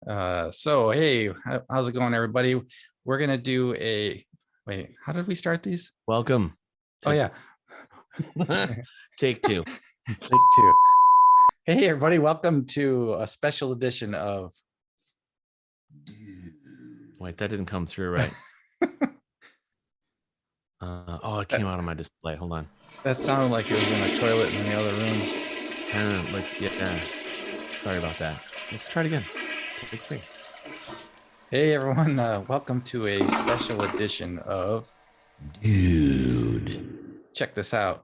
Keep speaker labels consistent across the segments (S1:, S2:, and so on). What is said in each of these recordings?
S1: Hey, how's it going, everybody? We're gonna do a wait. How did we start these?
S2: Welcome.
S1: Oh yeah,
S2: Take two.
S1: take two. Hey, everybody, welcome to a special edition of.
S2: Wait, that didn't come through right. Oh, it came out of my display. Hold on.
S1: That sounded like it was in a toilet in the other room.
S2: Kind of like yeah. Sorry about that. Let's try it again. Take three.
S1: Hey, everyone, welcome to a special edition of.
S2: Dude.
S1: Check this out.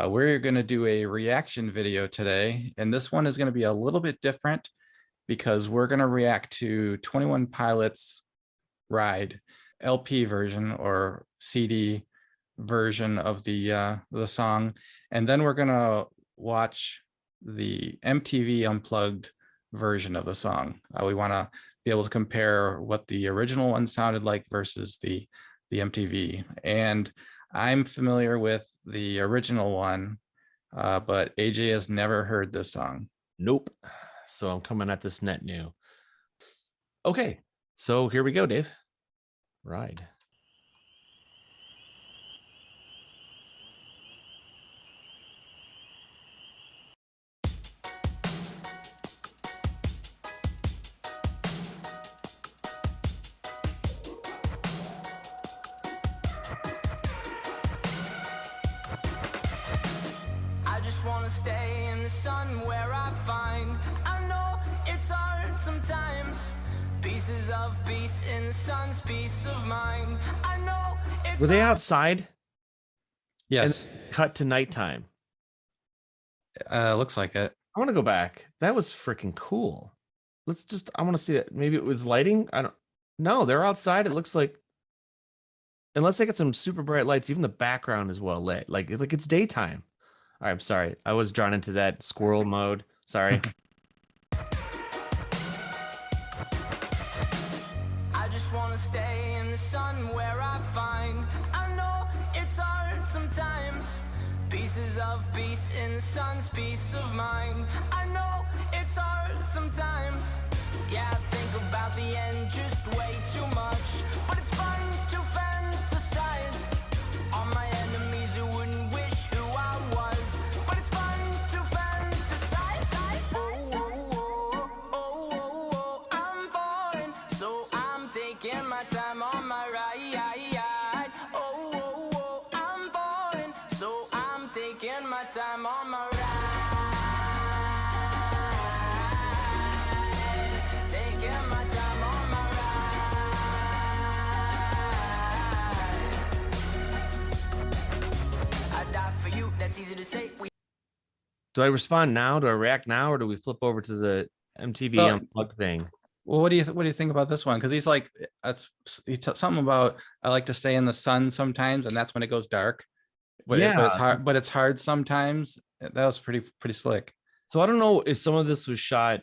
S1: We're going to do a reaction video today, and this one is going to be a little bit different because we're going to react to 21 Pilots' Ride LP version or CD version of the song, and then we're going to watch the MTV Unplugged version of the song. We want to be able to compare what the original one sounded like versus the MTV. And I'm familiar with the original one, but AJ has never heard this song.
S2: Nope. So I'm coming at this net new. Okay, so here we go, Dave. Ride.
S3: I just wanna stay in the sun where I find. I know it's hard sometimes. Pieces of peace in the sun's peace of mind. I know it's
S2: Were they outside?
S1: Yes.
S2: And cut to nighttime.
S1: Looks like it.
S2: I want to go back. That was freaking cool. I want to see that. Maybe it was lighting. No, they're outside. It looks like, unless they get some super bright lights, even the background is well lit. Like it's daytime. All right, I'm sorry. I was drawn into that squirrel mode. Sorry.
S3: I just wanna stay in the sun where I find. I know it's hard sometimes. Pieces of peace in the sun's peace of mind. I know it's hard sometimes. Yeah, I think about the end just way too much. But it's fun to fantasize on my enemies who wouldn't wish who I was. But it's fun to fantasize. Oh, oh, oh, oh, oh, oh, I'm falling, so I'm taking my time on my ride. Oh, oh, oh, I'm falling, so I'm taking my time on my ride. Taking my time on my ride. I die for you, that's easy to say.
S2: Do I respond now? Do I react now, or do we flip over to the MTV
S1: Well,
S2: Unplugged thing?
S1: Well, what do you think about this one? Because he's like, something about I like to stay in the sun sometimes, and that's when it goes dark. But it's hard. But it's hard sometimes. That was pretty slick.
S2: So I don't know if some of this was shot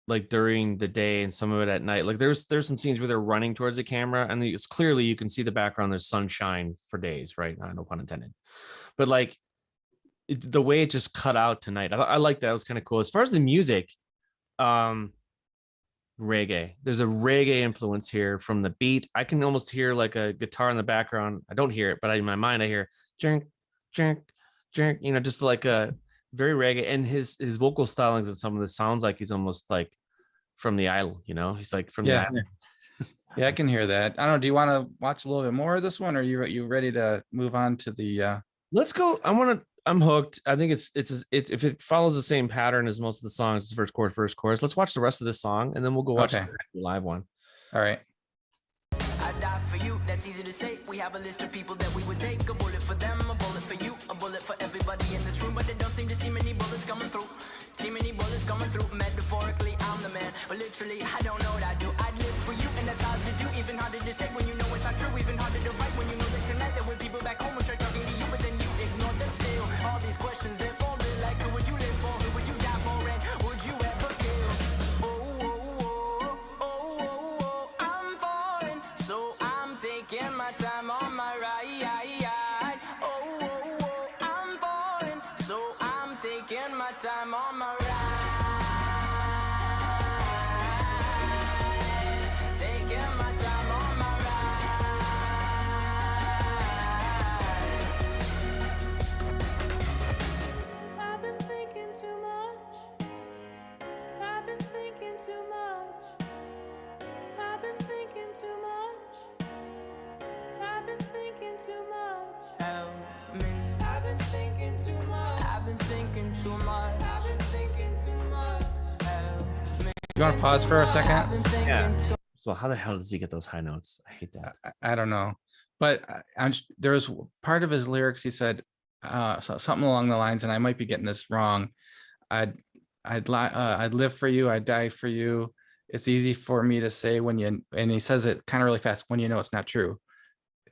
S2: like during the day and some of it at night. Like there's some scenes where they're running towards the camera, and it's clearly you can see the background. There's sunshine for days, right? No pun intended. But like the way it just cut out tonight, I like that. It was kind of cool. As far as the music, reggae. There's a reggae influence here from the beat. I can almost hear like a guitar in the background. I don't hear it, but in my mind I hear jink, jink, jink, just like a very reggae. And his vocal stylings and some of this sounds like he's almost like from the island, he's like from the island.
S1: Yeah, I can hear that. I don't know. Do you want to watch a little bit more of this one, or are you ready to move on to the
S2: Let's go. I'm hooked. I think it's if it follows the same pattern as most of the songs, it's first chorus. Let's watch the rest of this song, and then we'll go watch the live one.
S1: All right.
S3: I die for you, that's easy to say. We have a list of people that we would take. A bullet for them, a bullet for you, a bullet for everybody in this room. But they don't seem to see many bullets coming through. Metaphorically, I'm the man, but literally, I don't know what I do. I'd live for you, and that's hard to do. Even harder to say when you know it's not true. Even harder to write when you know that tonight there were people back home who tried talking to you, but then you ignored them still. All these questions, they're falling like, who would you live for? Who would you die for? And would you ever kill? Oh, oh, oh, oh, oh, oh, I'm falling, so I'm taking my time on my ride. Oh, oh, oh, I'm falling, so I'm taking my time on my ride.
S1: You want to pause for a second?
S2: Yeah. So how the hell does he get those high notes? I hate that.
S1: I don't know, but there was part of his lyrics. He said something along the lines, and I might be getting this wrong. I'd live for you. I'd die for you. It's easy for me to say when you, and he says it kind of really fast, when you know it's not true.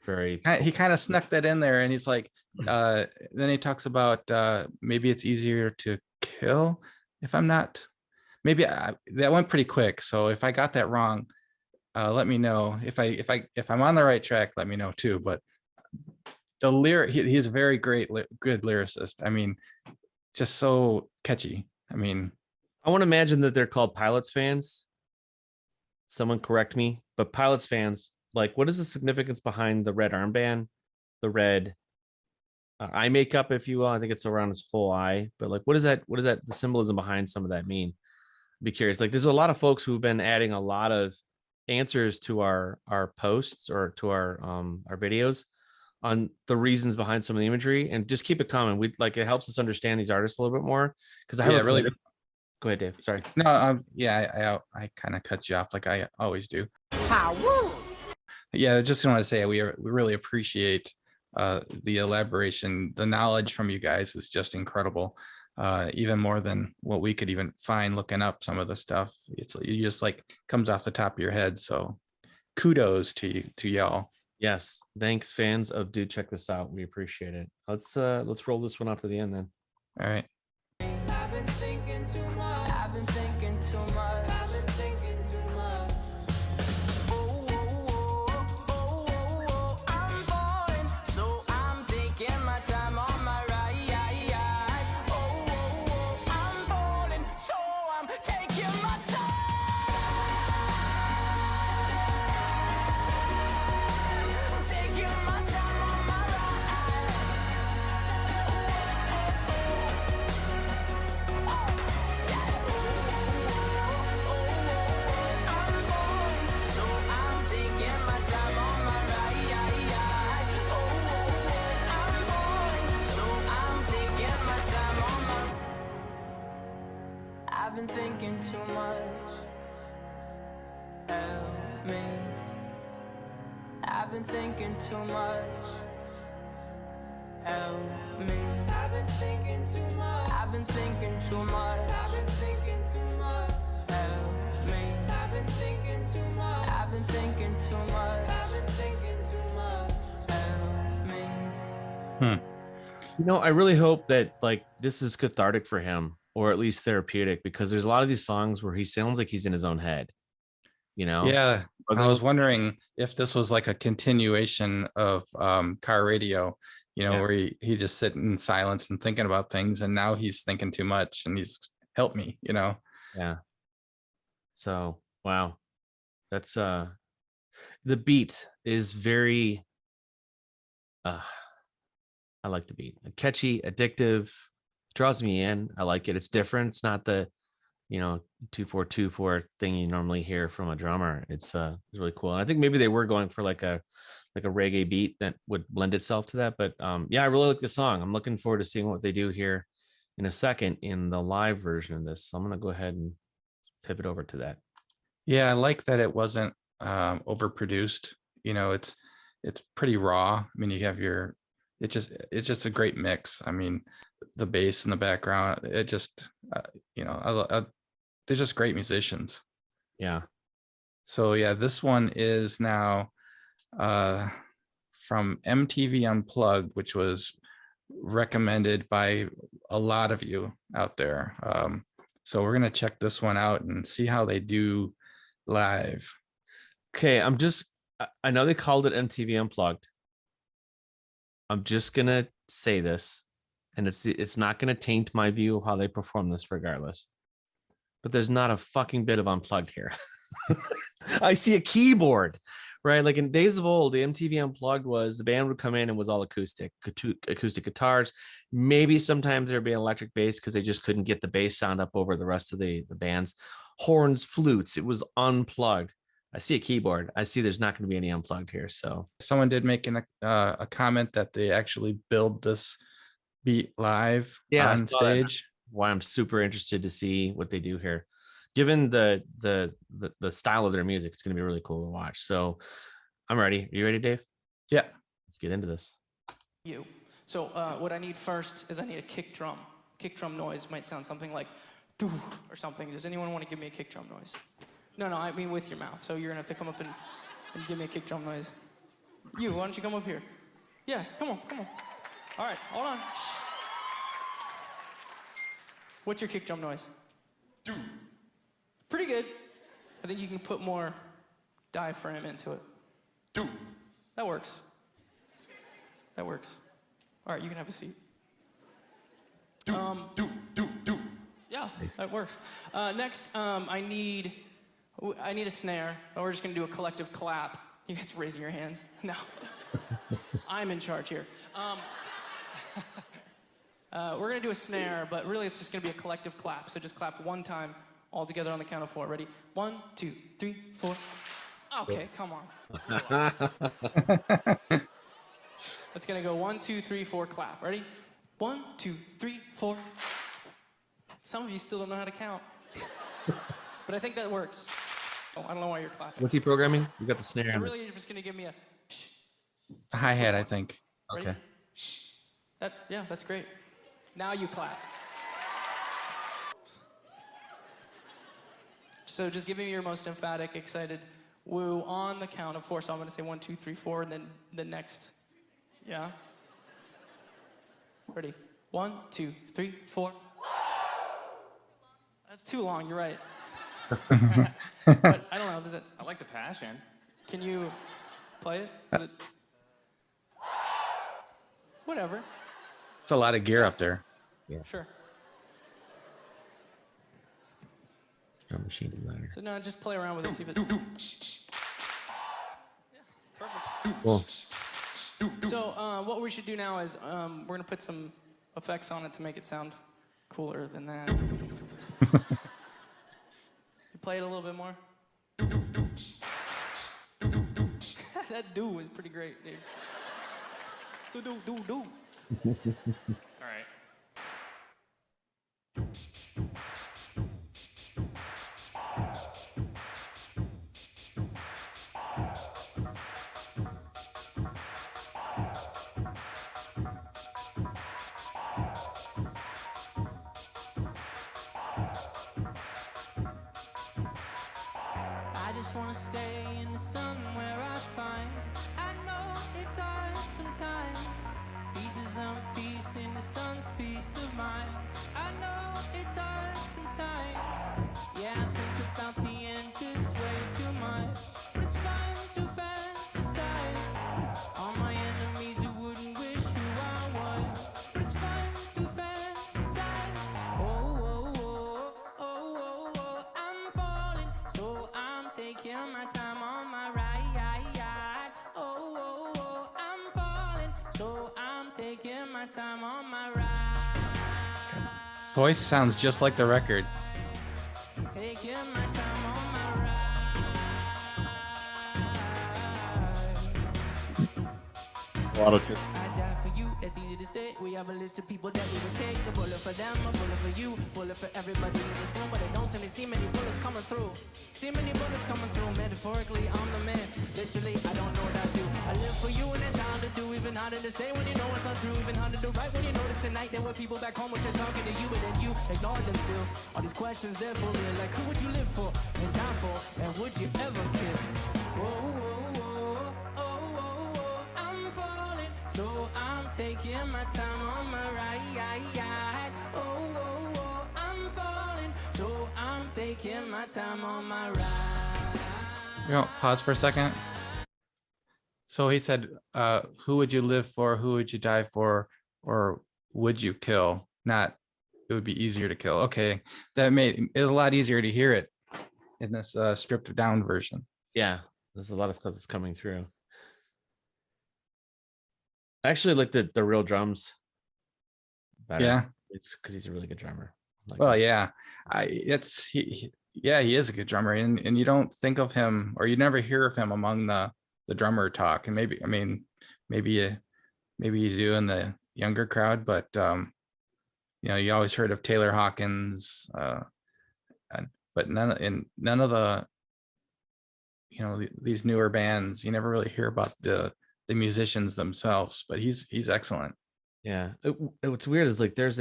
S2: Very.
S1: He kind of snuck that in there, and he's like, then he talks about maybe it's easier to kill if I'm not. Maybe that went pretty quick. So if I got that wrong, let me know. If I'm on the right track, let me know too. But the lyric, he's a very good lyricist. I mean, just so catchy. I mean,
S2: I want to imagine that they're called Pilots fans. Someone correct me, but Pilots fans, like, what is the significance behind the red armband, the red eye makeup, if you will? I think it's around his whole eye, but like, what is that? What is that? The symbolism behind some of that mean? I'd be curious. Like, there's a lot of folks who've been adding a lot of answers to our posts or to our videos on the reasons behind some of the imagery, and just keep it coming. We like, it helps us understand these artists a little bit more, because I have
S1: really.
S2: Go ahead, Dave. Sorry.
S1: No, yeah, I kind of cut you off like I always do. Yeah, I just want to say we really appreciate the elaboration. The knowledge from you guys is just incredible. Even more than what we could even find looking up some of the stuff. It's, you just like, comes off the top of your head. So kudos to y'all.
S2: Yes, thanks, fans of Dude Check This Out. We appreciate it. Let's roll this one out to the end then.
S1: All right.
S3: I've been thinking too much. I've been thinking too much. I've been thinking too much. Oh, oh, oh, oh, oh, I'm falling, so I'm taking my time on my ride. Oh, oh, oh, I'm falling, so I'm taking my time. Taking my time on my ride. So I'm taking my time on my ride. I'm falling, so I'm taking my time on my. I've been thinking too much. Help me. I've been thinking too much. Help me. I've been thinking too much. I've been thinking too much. I've been thinking too much. Help me. I've been thinking too much. I've been thinking too much. I've been thinking too much. Help me.
S2: You know, I really hope that like this is cathartic for him, or at least therapeutic, because there's a lot of these songs where he sounds like he's in his own head. You know?
S1: Yeah, I was wondering if this was like a continuation of Car Radio, you know,
S2: Yeah.
S1: where he just sitting in silence and thinking about things, and now he's thinking too much and he's helped me, you know.
S2: Yeah. So wow, that's the beat is very I like the beat. Catchy, addictive, draws me in. I like it. It's different. It's not the 2-4-2-4 thing you normally hear from a drummer. It's really cool. And I think maybe they were going for like a reggae beat that would lend itself to that. But yeah, I really like the song. I'm looking forward to seeing what they do here in a second in the live version of this. So I'm gonna go ahead and pivot over to that.
S1: Yeah, I like that it wasn't overproduced. You know, it's pretty raw. I mean, you have it's just a great mix. I mean, the bass in the background, it just they're just great musicians.
S2: Yeah.
S1: So yeah, this one is now from MTV Unplugged, which was recommended by a lot of you out there. So we're gonna check this one out and see how they do live.
S2: Okay, I know they called it MTV Unplugged. I'm just gonna say this, and it's not gonna taint my view of how they perform this regardless. But there's not a fucking bit of unplugged here. I see a keyboard, right? Like in days of old, the MTV Unplugged was the band would come in and was all acoustic guitars. Maybe sometimes there'd be an electric bass because they just couldn't get the bass sound up over the rest of the bands. Horns, flutes, it was unplugged. I see a keyboard. I see there's not going to be any unplugged here. So
S1: someone did make a comment that they actually build this beat live on stage.
S2: why I'm super interested to see what they do here. given the style of their music, it's going to be really cool to watch. So I'm ready. Are you ready, Dave?
S1: Yeah.
S2: Let's get into this.
S3: You. So what I need first is I need a kick drum. Kick drum noise might sound something like doo or something. Does anyone want to give me a kick drum noise? No, I mean with your mouth. So you're gonna have to come up and give me a kick drum noise. You, why don't you come up here? Yeah, come on. All right, hold on. What's your kick drum noise? Doo. Pretty good. I think you can put more diaphragm into it. Doo. That works. All right, you can have a seat. Do. Yeah, nice. That works. Next, I need a snare. We're just gonna do a collective clap. You guys raising your hands? No. I'm in charge here. We're gonna do a snare, but really it's just gonna be a collective clap. So just clap one time, all together on the count of 4. Ready? 1, 2, 3, 4. Okay, come on. It's gonna go 1, 2, 3, 4, clap. Ready? 1, 2, 3, 4. Some of you still don't know how to count. But I think that works. Oh, I don't know why you're clapping.
S2: What's he programming? You got the snare.
S3: So really, you're just gonna give me a
S1: hi-hat, I think.
S3: Ready?
S2: Okay.
S3: Yeah, that's great. Now you clap. So just give me your most emphatic, excited woo on the count of 4. So I'm gonna say 1, 2, 3, 4, and then the next. Yeah. Ready? 1, 2, 3, 4. That's too long. You're right. But I don't know. Does it?
S4: I like the passion.
S3: Can you play it? Is it? Whatever.
S1: It's a lot of gear up there.
S2: Yeah.
S3: Sure.
S2: Drum machine designer.
S3: So no, just play around with it. See if it. Yeah, perfect.
S2: Cool.
S3: So what we should do now is we're gonna put some effects on it to make it sound cooler than that. Play it a little bit more. That do was pretty great, dude. Do.
S4: All right.
S3: I just wanna stay in the sun where I find. I know it's hard sometimes. Pieces of peace in the sun's peace of mind. I know it's hard sometimes. Yeah, I think about the end just way too much. But it's fun to fantasize. All my enemies who wouldn't wish who I was. But it's fun to fantasize. Oh, I'm falling, so I'm taking my time on my ride. Oh, I'm falling, so I'm taking my time on my ride.
S1: Voice sounds just like the record.
S3: Taking my time on my ride.
S2: A lot of
S3: I die for you, that's easy to say. We have a list of people that we would take. A bullet for them, a bullet for you, bullet for everybody in this room. But I don't seem to see many bullets coming through. See many bullets coming through. Metaphorically, I'm the man. Literally, I don't know what I do. I live for you and it's hard to do. Even harder to say when you know it's not true. Even harder to write when you know that tonight there were people back home which are talking to you, but then you ignore them still. All these questions there for real, like who would you live for and die for, and would you ever kill? I'm falling, so I'm taking my time on my ride. I'm falling, so I'm taking my time on my ride.
S1: You know, pause for a second. So he said, who would you live for? Who would you die for? Or would you kill? Not, it would be easier to kill. Okay, that made it a lot easier to hear it in this stripped down version.
S2: Yeah, there's a lot of stuff that's coming through. I actually like the real drums better.
S1: Yeah.
S2: It's because he's a really good drummer.
S1: Well, yeah, he is a good drummer, and you don't think of him, or you never hear of him among the drummer talk. And maybe you do in the younger crowd, but you always heard of Taylor Hawkins, but but none of the, these newer bands, you never really hear about the musicians themselves, but he's excellent.
S2: Yeah. What's weird is like there's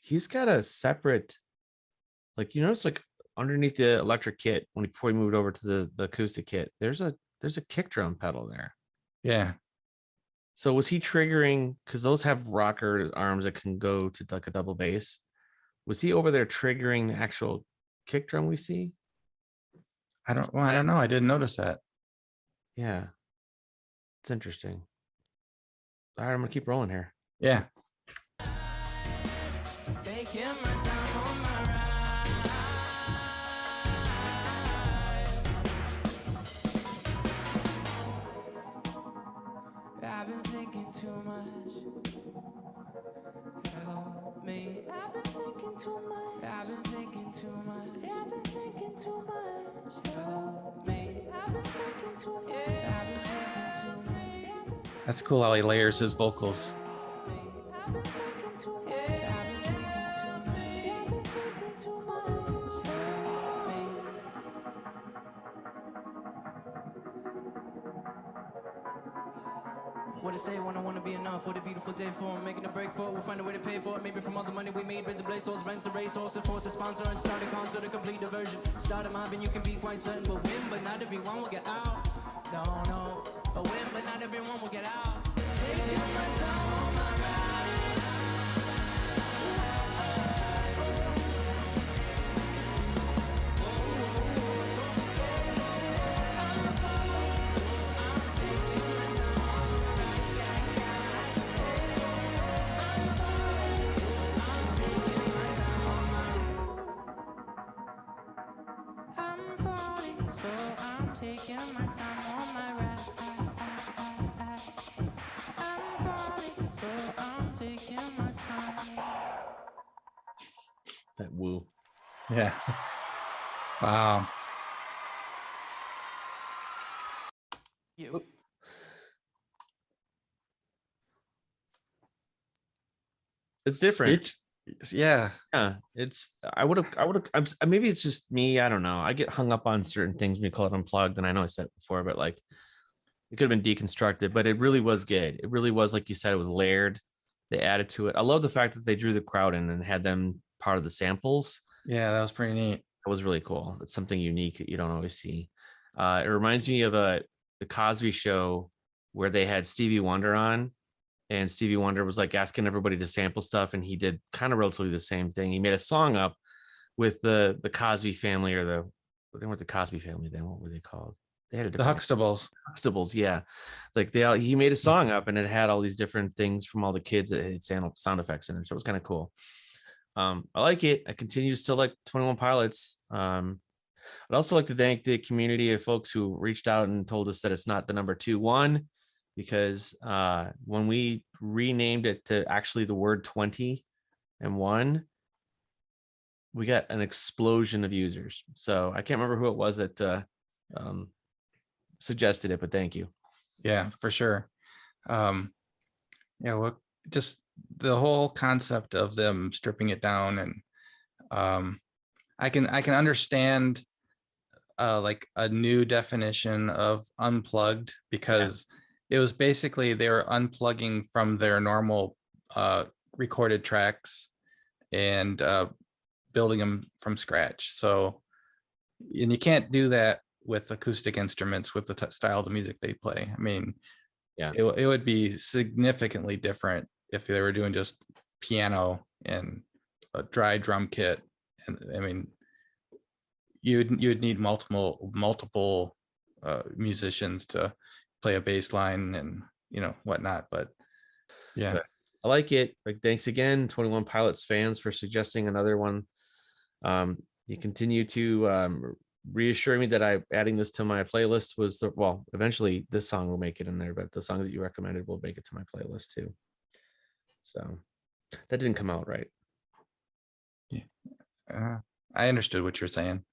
S2: he's got a separate, like, you notice like underneath the electric kit before we moved over to the acoustic kit, there's a kick drum pedal there.
S1: Yeah.
S2: So was he triggering, because those have rocker arms that can go to like a double bass? Was he over there triggering the actual kick drum we see?
S1: I don't know. I didn't notice that.
S2: Yeah. It's interesting. All right, I'm gonna keep rolling here.
S1: Yeah.
S3: Taking my time on my ride. I've been thinking too much. Help me. I've been thinking too much. I've been thinking too much. I've been thinking too much. Help me. I've been thinking too much. I've been thinking too much.
S1: That's cool how he layers his vocals.
S3: I've been thinking too much. I've been thinking too much. Help me. What to say when I wanna be enough? What a beautiful day for it. Making a break for it. We'll find a way to pay for it. Maybe from all the money we made. Raise a blaze stores, rent a race, also force a sponsor and start a concert, a complete diversion. Start a mob and you can be quite certain. But win, but not everyone will get out. Don't know. But win, but not everyone will get out. Taking my time on my ride. I'm falling, so I'm taking my time on my ride. I'm falling, so I'm taking my time.
S2: That woo.
S1: Yeah. Wow.
S3: You.
S2: It's different.
S1: Yeah.
S2: Yeah, it's maybe it's just me. I don't know. I get hung up on certain things when we call it unplugged, and I know I said it before, but like it could have been deconstructed, but it really was good. It really was, like you said, it was layered. They added to it. I love the fact that they drew the crowd in and had them part of the samples.
S1: Yeah, that was pretty neat.
S2: That was really cool. It's something unique that you don't always see. It reminds me of the Cosby Show where they had Stevie Wonder on, and Stevie Wonder was like asking everybody to sample stuff, and he did kind of relatively the same thing. He made a song up with the Cosby family, or they weren't the Cosby family then. What were they called? They had a
S1: The Huxtables.
S2: Huxtables, yeah. Like he made a song up, and it had all these different things from all the kids that had sound effects in it. So it was kind of cool. I like it. I continue to still like 21 Pilots. I'd also like to thank the community of folks who reached out and told us that it's not the number 2-1, because when we renamed it to actually the word 20 and 1, we got an explosion of users. So I can't remember who it was that suggested it, but thank you.
S1: Yeah, for sure. Yeah, well, just the whole concept of them stripping it down, and I can understand like a new definition of unplugged, because it was basically they were unplugging from their normal recorded tracks and building them from scratch. So, and you can't do that with acoustic instruments with the style of the music they play. I mean,
S2: Yeah.
S1: it would be significantly different if they were doing just piano and a dry drum kit. And I mean, you'd need multiple musicians to play a bass line and whatnot. But yeah.
S2: But I like it. Like, thanks again, 21 Pilots fans, for suggesting another one. You continue to reassure me that adding this to my playlist was eventually this song will make it in there, but the song that you recommended will make it to my playlist too. So that didn't come out right.
S1: Yeah, I understood what you're saying.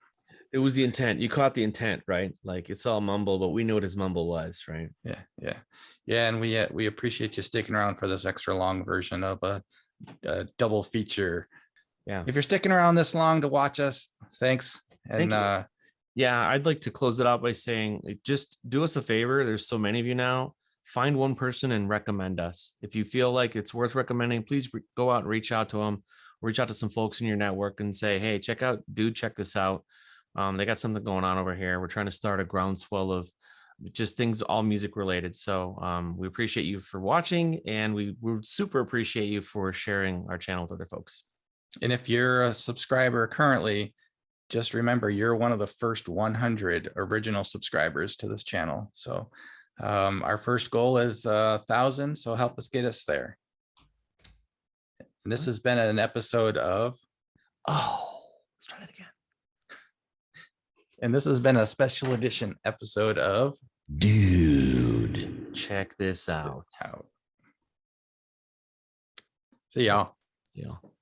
S2: It was the intent. You caught the intent, right? Like, it's all mumble, but we knew what his mumble was, right?
S1: Yeah. And we appreciate you sticking around for this extra long version of a double feature.
S2: Yeah.
S1: If you're sticking around this long to watch us, thanks. And
S2: Thank you. Yeah, I'd like to close it out by saying, like, just do us a favor. There's so many of you now. Find one person and recommend us. If you feel like it's worth recommending, please go out and reach out to them. Reach out to some folks in your network and say, hey, check this out. They got something going on over here. We're trying to start a groundswell of just things all music related. So we appreciate you for watching, and we would super appreciate you for sharing our channel with other folks.
S1: And if you're a subscriber currently, just remember you're one of the first 100 original subscribers to this channel. So our first goal is 1,000. So help us get us there. And this has been an episode of,
S2: Let's try that again.
S1: and this has been a special edition episode of
S2: Dude, check this out.
S1: See y'all.
S2: See y'all.